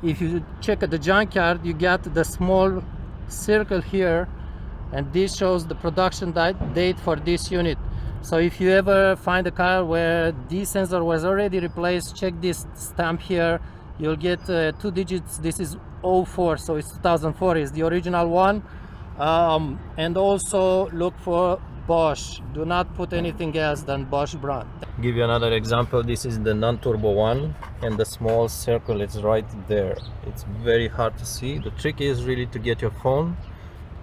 if you check at the junkyard, you get the small circle here, and this shows the production date for this unit. So if you ever find a car where this sensor was already replaced, check this stamp here. You'll get 2 digits. This is 04, so it's 2004 is the original one. And also look for Bosch. Do not put anything else than Bosch brand. Give you another example. This is the non-turbo one, and the small circle is right there. It's very hard to see. The trick is really to get your phone,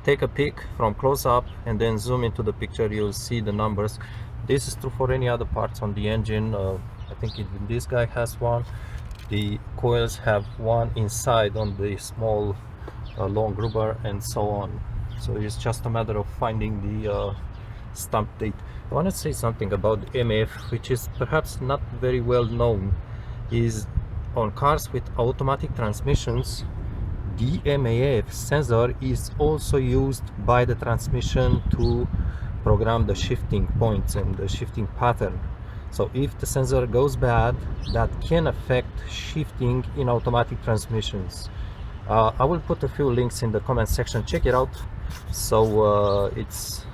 take a pic from close up, and then zoom into the picture. You'll see the numbers. This is true for any other parts on the engine. I think even this guy has one. The coils have one inside on the small long grubber, and so on. So it's just a matter of finding the stamp date. I want to say something about the MAF, which is perhaps not very well known. Is on cars with automatic transmissions, the MAF sensor is also used by the transmission to program the shifting points and the shifting pattern. So if the sensor goes bad, that can affect shifting in automatic transmissions. I will put a few links in the comment section. Check it out. So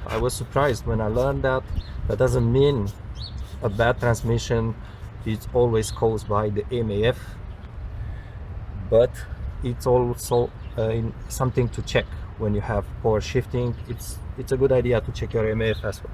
I was surprised when I learned that. That doesn't mean a bad transmission is always caused by the MAF, but it's also something to check when you have poor shifting. It's a good idea to check your MAF as well.